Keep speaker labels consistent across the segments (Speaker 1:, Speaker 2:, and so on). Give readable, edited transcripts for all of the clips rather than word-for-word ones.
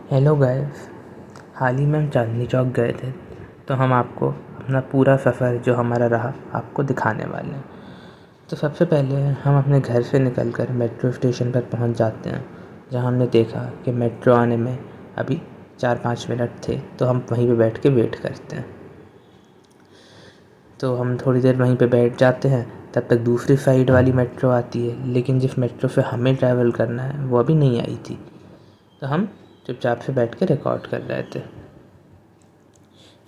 Speaker 1: Hello guys. हाल ही में हम चांदनी चौक गए थे, तो हम आपको अपना पूरा सफ़र जो हमारा रहा आपको दिखाने वाले हैं। तो सबसे पहले हम अपने घर से निकलकर मेट्रो स्टेशन पर पहुंच जाते हैं, जहां हमने देखा कि मेट्रो आने में अभी 4-5 मिनट थे, तो हम वहीं पे बैठ के वेट करते हैं। तो हम थोड़ी देर वहीं पे बैठ जाते हैं, तब तक दूसरी साइड वाली मेट्रो आती है, लेकिन जिस मेट्रो से हमें ट्रैवल करना है वो अभी नहीं आई थी। तो हम चुपचाप से बैठ के रिकॉर्ड कर रहे थे।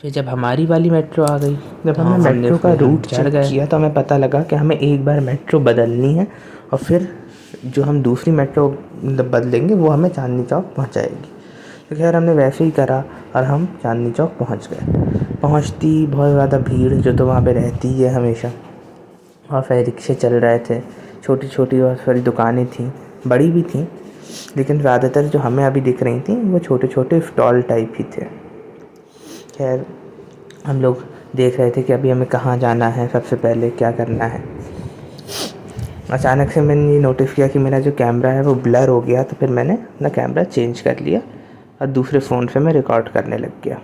Speaker 1: फिर जब हमारी वाली मेट्रो आ गई, जब
Speaker 2: तो
Speaker 1: हमने मेट्रो का
Speaker 2: फिर हम
Speaker 1: रूट
Speaker 2: चढ़
Speaker 1: चेक
Speaker 2: गए।
Speaker 1: किया तो हमें पता लगा कि हमें एक बार मेट्रो बदलनी है और फिर जो हम दूसरी मेट्रो मतलब बदलेंगे वो हमें चांदनी चौक पहुंचाएगी। तो खैर हमने वैसे ही करा और हम चांदनी चौक पहुंच गए। पहुंचती बहुत ज़्यादा भीड़ जो तो वहाँ पे रहती ही है हमेशा। वहाँ पे रिक्शे चल रहे थे, छोटी छोटी बहुत सारी दुकानें थीं, बड़ी भी थीं, लेकिन ज़्यादातर जो हमें अभी दिख रही थी वो छोटे छोटे स्टॉल टाइप ही थे। खैर हम लोग देख रहे थे कि अभी हमें कहाँ जाना है, सबसे पहले क्या करना है। अचानक से मैंने ये नोटिस किया कि मेरा जो कैमरा है वो ब्लर हो गया, तो फिर मैंने अपना कैमरा चेंज कर लिया और दूसरे फ़ोन से मैं रिकॉर्ड करने लग गया।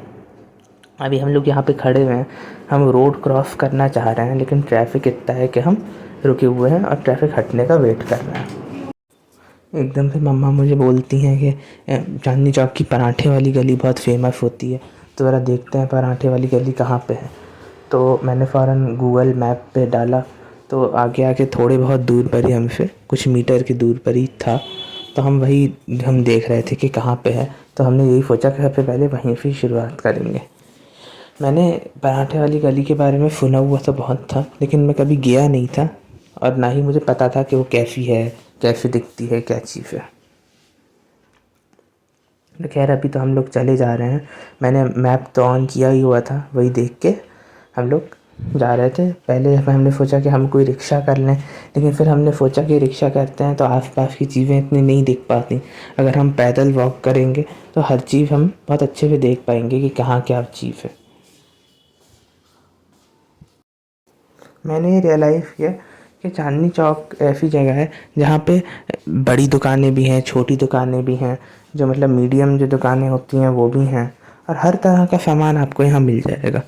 Speaker 1: अभी हम लोग यहाँ पे खड़े हुए हैं, हम रोड क्रॉस करना चाह रहे हैं, लेकिन ट्रैफिक इतना है कि हम रुके हुए हैं और ट्रैफिक हटने का वेट कर रहे हैं। एकदम से मम्मा मुझे बोलती हैं कि चांदनी चौक की पराठे वाली गली बहुत फेमस होती है, तो ज़रा देखते हैं पराठे वाली गली कहाँ पे है। तो मैंने फ़ौरन गूगल मैप पे डाला, तो आगे आके थोड़े बहुत दूर पर ही, हमसे कुछ मीटर की दूर पर ही था। तो हम देख रहे थे कि कहाँ पे है, तो हमने यही सोचा कि सबसे पहले वहीं से शुरुआत करेंगे। मैंने पराठे वाली गली के बारे में सुना हुआ तो बहुत था, लेकिन मैं कभी गया नहीं था और ना ही मुझे पता था कि वो कैसी है, कैसी दिखती है, क्या चीज़ है। तो खैर अभी तो हम लोग चले जा रहे हैं। मैंने मैप तो ऑन किया ही हुआ था, वही देख के हम लोग जा रहे थे। पहले हमने सोचा कि हम कोई रिक्शा कर लें, लेकिन फिर हमने सोचा कि रिक्शा करते हैं तो आसपास की चीज़ें इतनी नहीं दिख पाती। अगर हम पैदल वॉक करेंगे तो हर चीज़ हम बहुत अच्छे से देख पाएंगे कि कहाँ क्या चीज़ है। मैंने ये रियलाइज़ किया कि चांदनी चौक ऐसी जगह है जहाँ पे बड़ी दुकानें भी हैं, छोटी दुकानें भी हैं, जो मतलब मीडियम जो दुकानें होती हैं वो भी हैं, और हर तरह का सामान आपको यहाँ मिल जाएगा।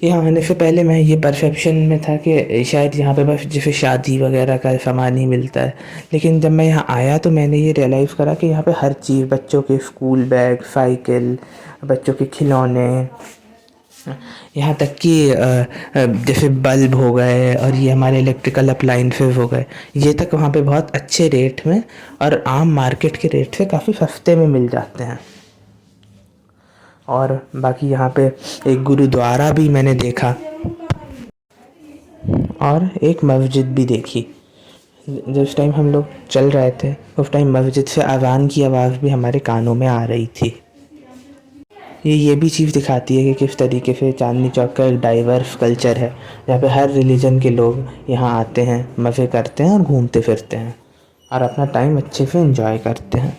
Speaker 1: यहाँ आने से पहले मैं ये परसेप्शन में था कि शायद यहाँ पे बस जैसे शादी वगैरह का सामान ही मिलता है, लेकिन जब मैं यहाँ आया तो मैंने ये रियलाइज़ करा कि यहाँ पे हर चीज़, बच्चों के स्कूल बैग, साइकिल, बच्चों के खिलौने, यहाँ तक कि जैसे बल्ब हो गए और ये हमारे इलेक्ट्रिकल अप्लाइंसेस हो गए, ये तक वहाँ पे बहुत अच्छे रेट में और आम मार्केट के रेट से काफ़ी सस्ते में मिल जाते हैं। और बाकी यहाँ पे एक गुरुद्वारा भी मैंने देखा और एक मस्जिद भी देखी। जिस टाइम हम लोग चल रहे थे उस टाइम मस्जिद से अज़ान की आवाज़ भी हमारे कानों में आ रही थी। ये भी चीज़ दिखाती है कि किस तरीके से चांदनी चौक का एक डाइवर्स कल्चर है, जहाँ पे हर रिलीजन के लोग यहाँ आते हैं, मज़े करते हैं और घूमते फिरते हैं और अपना टाइम अच्छे से एंजॉय करते हैं।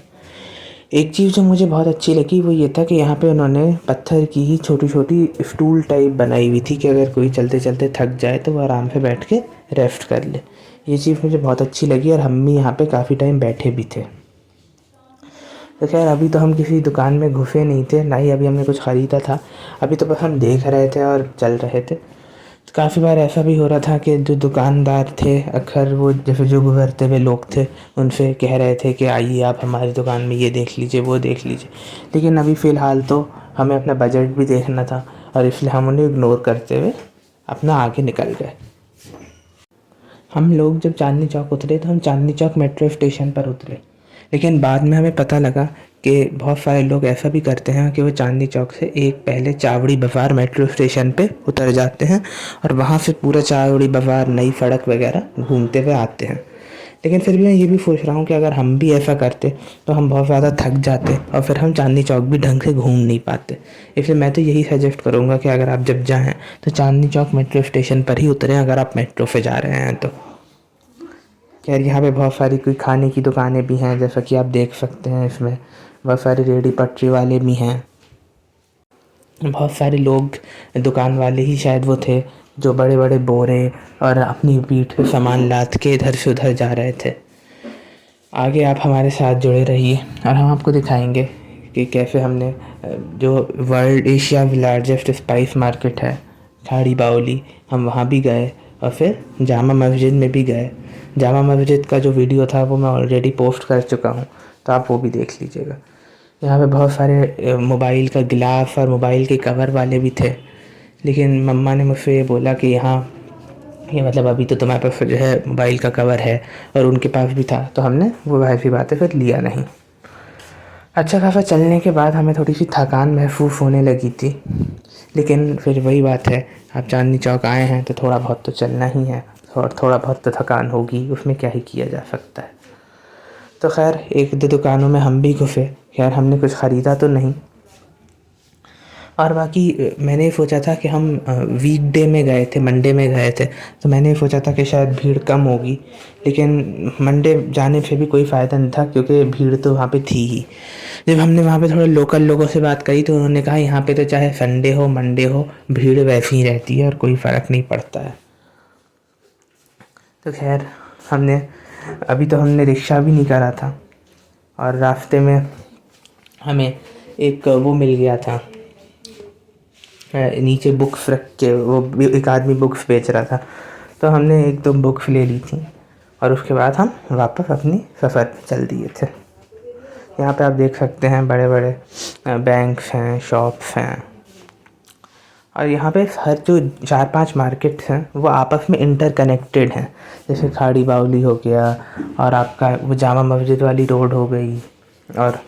Speaker 1: एक चीज़ जो मुझे बहुत अच्छी लगी वो ये था कि यहाँ पे उन्होंने पत्थर की ही छोटी छोटी स्टूल टाइप बनाई हुई थी कि अगर कोई चलते चलते थक जाए तो वो आराम से बैठ के रेस्ट कर ले। ये चीज़ मुझे बहुत अच्छी लगी और हम भी यहाँ पे काफ़ी टाइम बैठे भी थे। तो खैर अभी तो हम किसी दुकान में घुसे नहीं थे, ना ही अभी हमने कुछ ख़रीदा था। अभी तो बस हम देख रहे थे और चल रहे थे। तो काफ़ी बार ऐसा भी हो रहा था कि जो दुकानदार थे, अक्सर वो जैसे जो गुज़रते हुए लोग थे उनसे कह रहे थे कि आइए आप हमारी दुकान में ये देख लीजिए, वो देख लीजिए। लेकिन अभी फ़िलहाल तो हमें अपना बजट भी देखना था और इसलिए हम उन्हें इग्नोर करते हुए अपना आगे निकल गए। हम लोग जब चांदनी चौक उतरे तो हम चांदनी चौक मेट्रो स्टेशन पर उतरे, लेकिन बाद में हमें पता लगा कि बहुत सारे लोग ऐसा भी करते हैं कि वो चांदनी चौक से एक पहले चावड़ी बाज़ार मेट्रो स्टेशन पे उतर जाते हैं और वहाँ से पूरा चावड़ी बाज़ार, नई सड़क वगैरह घूमते हुए आते हैं। लेकिन फिर भी मैं ये भी सोच रहा हूँ कि अगर हम भी ऐसा करते तो हम बहुत ज़्यादा थक जाते और फिर हम चांदनी चौक भी ढंग से घूम नहीं पाते। इसलिए मैं तो यही सजेस्ट करूँगा कि अगर आप जब जाएँ तो चांदनी चौक मेट्रो स्टेशन पर ही उतरें, अगर आप मेट्रो से जा रहे हैं तो। खैर यहाँ पे बहुत सारी कोई खाने की दुकानें भी हैं, जैसा कि आप देख सकते हैं। इसमें बहुत सारे रेहड़ी पटरी वाले भी हैं, बहुत सारे लोग, दुकान वाले ही शायद वो थे जो बड़े बड़े बोरे और अपनी पीठ पे सामान लाद के इधर से उधर जा रहे थे। आगे आप हमारे साथ जुड़े रहिए और हम आपको दिखाएंगे कि कैसे हमने जो world Asia largest spice market है खाड़ी बावली, हम वहाँ भी गए और फिर जामा मस्जिद में भी गए। जामा मस्जिद का जो वीडियो था वो मैं ऑलरेडी पोस्ट कर चुका हूँ, तो आप वो भी देख लीजिएगा। यहाँ पे बहुत सारे मोबाइल का गिलास और मोबाइल के कवर वाले भी थे, लेकिन मम्मा ने मुझसे ये बोला कि यहाँ ये मतलब अभी तो तुम्हारे पास जो है मोबाइल का कवर है और उनके पास भी था, तो हमने वो ऐसी बातें फिर लिया नहीं। अच्छा खासा चलने के बाद हमें थोड़ी सी थकान महसूस होने लगी थी, लेकिन फिर वही बात है, आप चांदनी चौक आए हैं तो थोड़ा बहुत तो चलना ही है और थोड़ा बहुत तो थकान होगी, उसमें क्या ही किया जा सकता है। तो खैर एक दो दुकानों में हम भी घुसे, खैर हमने कुछ ख़रीदा तो नहीं। और बाकी मैंने सोचा था कि हम वीकडे में गए थे, मंडे में गए थे, तो मैंने सोचा था कि शायद भीड़ कम होगी, लेकिन मंडे जाने से भी कोई फ़ायदा नहीं था क्योंकि भीड़ तो वहाँ पे थी ही। जब हमने वहाँ पे थोड़े लोकल लोगों से बात करी तो उन्होंने कहा यहाँ पे तो चाहे संडे हो मंडे हो भीड़ वैसी ही रहती है और कोई फ़र्क नहीं पड़ता है। तो खैर अभी तो हमने रिक्शा भी नहीं करा था और रास्ते में हमें एक वो मिल गया था, नीचे बुक्स रख के वो एक आदमी बुक्स बेच रहा था, तो हमने एक दो बुक्स ले ली थी और उसके बाद हम वापस अपनी सफ़र पे चल दिए थे। यहाँ पे आप देख सकते हैं बड़े बड़े बैंक्स हैं, शॉप्स हैं, और यहाँ पे हर जो 4-5 मार्केट्स हैं वो आपस में इंटरकनेक्टेड हैं। जैसे खाड़ी बावली हो गया और आपका वो जामा मस्जिद वाली रोड हो गई, और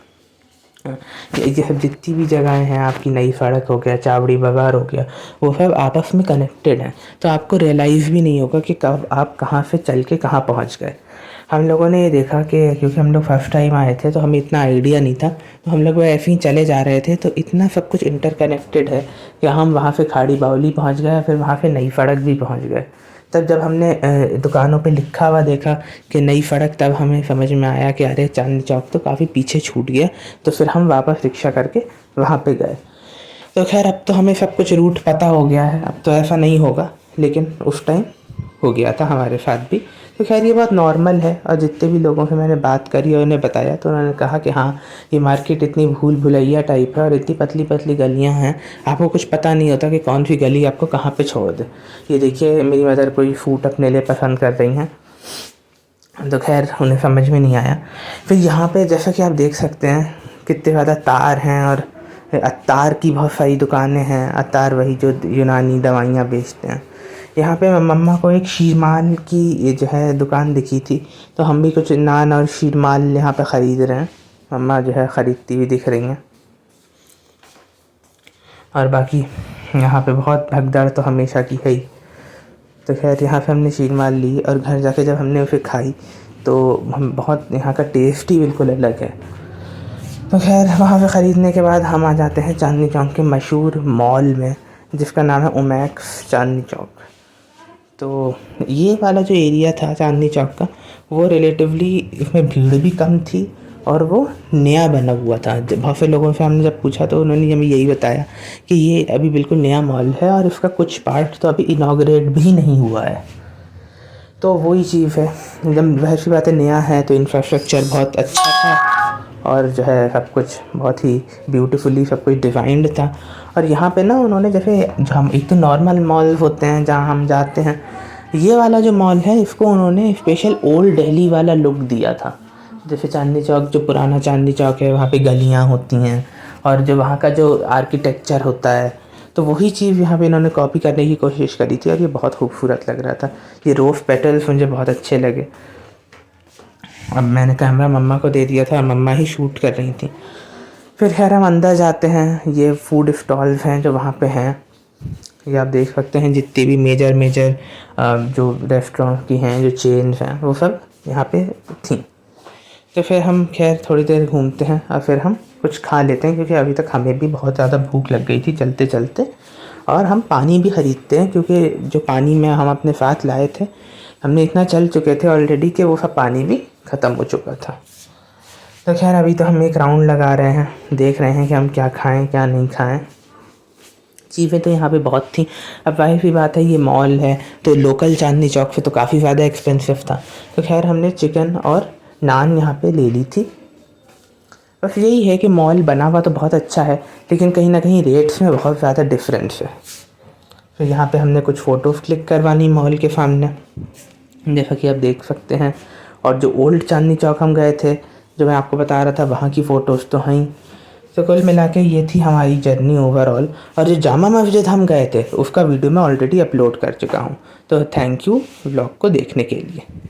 Speaker 1: ये सब जितनी भी जगहें हैं, आपकी नई सड़क हो गया, चावड़ी बाज़ार हो गया, वो सब आपस में कनेक्टेड हैं। तो आपको रियलाइज़ भी नहीं होगा कि कब आप कहाँ से चल के कहाँ पहुँच गए। हम लोगों ने ये देखा कि क्योंकि हम लोग फर्स्ट टाइम आए थे तो हमें इतना आइडिया नहीं था, तो हम लोग ऐसे ही चले जा रहे थे, तो इतना सब कुछ इंटरकनेक्टेड है कि हम वहाँ से खाड़ी बावली पहुँच गए, फिर वहाँ से नई सड़क भी पहुँच गए। तब जब हमने दुकानों पे लिखा हुआ देखा कि नई सड़क, तब हमें समझ में आया कि अरे चांदनी चौक तो काफ़ी पीछे छूट गया। तो फिर हम वापस रिक्शा करके वहाँ पे गए। तो खैर अब तो हमें सब कुछ रूट पता हो गया है, अब तो ऐसा नहीं होगा, लेकिन उस टाइम हो गया था हमारे साथ भी। तो खैर ये बात नॉर्मल है, और जितने भी लोगों से मैंने बात करी और उन्हें बताया तो उन्होंने कहा कि हाँ ये मार्केट इतनी भूल भुलैया टाइप है और इतनी पतली पतली गलियां हैं, आपको कुछ पता नहीं होता कि कौन सी गली आपको कहाँ पे छोड़ दे। ये देखिए मेरी मदर कोई सूट अपने लिए पसंद कर रही हैं, तो खैर उन्हें समझ में नहीं आया। फिर यहाँ पे जैसा कि आप देख सकते हैं कितने ज़्यादा तार हैं, और अत्तार की बहुत सारी दुकानें हैं। अत्तार वही जो यूनानी दवाइयाँ बेचते हैं। यहाँ पे मम्मा को एक शीरमाल की जो है दुकान दिखी थी, तो हम भी कुछ नान और शीरमाल यहाँ पे ख़रीद रहे हैं। मम्मा जो है ख़रीदती हुई दिख रही हैं, और बाकी यहाँ पे बहुत भगदड़ तो हमेशा की है ही। तो खैर यहाँ से हमने शीरमाल ली और घर जाके जब हमने उसे खाई तो हम बहुत, यहाँ का टेस्ट ही बिल्कुल अलग है। तो खैर वहाँ से ख़रीदने के बाद हम आ जाते हैं चांदनी चौक के मशहूर मॉल में, जिसका नाम है ओमैक्स चांदनी चौक। तो ये वाला जो एरिया था चांदनी चौक का, वो रिलेटिवली इसमें भीड़ भी कम थी और वो नया बना हुआ था। बहुत से लोगों से हमने जब पूछा तो उन्होंने हमें यही बताया कि ये अभी बिल्कुल नया मॉल है और इसका कुछ पार्ट तो अभी इनॉग्रेट भी नहीं हुआ है। तो वही चीज़ है, जब वैसी बातें नया है तो इंफ्रास्ट्रक्चर बहुत अच्छा था और जो है सब कुछ बहुत ही ब्यूटीफुली सब कुछ डिज़ाइंड था। और यहाँ पे ना उन्होंने जैसे जो हम एक तो नॉर्मल मॉल होते हैं जहाँ हम जाते हैं, ये वाला जो मॉल है इसको उन्होंने स्पेशल ओल्ड दिल्ली वाला लुक दिया था। जैसे चांदनी चौक, जो पुराना चांदनी चौक है, वहाँ पे गलियाँ होती हैं और जो वहाँ का जो आर्किटेक्चर होता है, तो वही चीज़ यहाँ पे इन्होंने कॉपी करने की कोशिश करी थी और ये बहुत खूबसूरत लग रहा था। ये रोज़ पेटल्स मुझे बहुत अच्छे लगे। अब मैंने कैमरा मम्मा को दे दिया था, मम्मा ही शूट कर रही थी। फिर खैर हम अंदर जाते हैं, ये फूड स्टॉल्स हैं जो वहाँ पे हैं, ये आप देख सकते हैं जितनी भी मेजर जो रेस्टोरेंट की हैं, जो चेन्स हैं, वो सब यहाँ पे थी। तो फिर हम खैर थोड़ी देर घूमते हैं और फिर हम कुछ खा लेते हैं, क्योंकि अभी तक हमें भी बहुत ज़्यादा भूख लग गई थी चलते चलते। और हम पानी भी ख़रीदते हैं, क्योंकि जो पानी में हम अपने साथ लाए थे, हमने इतना चल चुके थे ऑलरेडी कि वो सब पानी भी ख़त्म हो चुका था। तो खैर अभी तो हम एक राउंड लगा रहे हैं, देख रहे हैं कि हम क्या खाएं क्या नहीं खाएं। चीज़ें तो यहाँ पे बहुत थी। अब वाही सी बात है, ये मॉल है तो लोकल चांदनी चौक से तो काफ़ी ज़्यादा एक्सपेंसिव था। तो खैर हमने चिकन और नान यहाँ पे ले ली थी। बस यही है कि मॉल बना हुआ तो बहुत अच्छा है, लेकिन कहीं ना कहीं रेट्स में बहुत ज़्यादा डिफरेंस है। तो यहाँ पे हमने कुछ फ़ोटोज़ क्लिक करवानी मॉल के सामने, जैसा कि आप देख सकते हैं। और जो ओल्ड चांदनी चौक हम गए थे, जो मैं आपको बता रहा था, वहाँ की फ़ोटोज़ तो हैं ही। तो कुल मिला के ये थी हमारी जर्नी ओवरऑल। और जो जामा मस्जिद हम गए थे उसका वीडियो मैं ऑलरेडी अपलोड कर चुका हूँ। तो थैंक यू व्लॉग को देखने के लिए।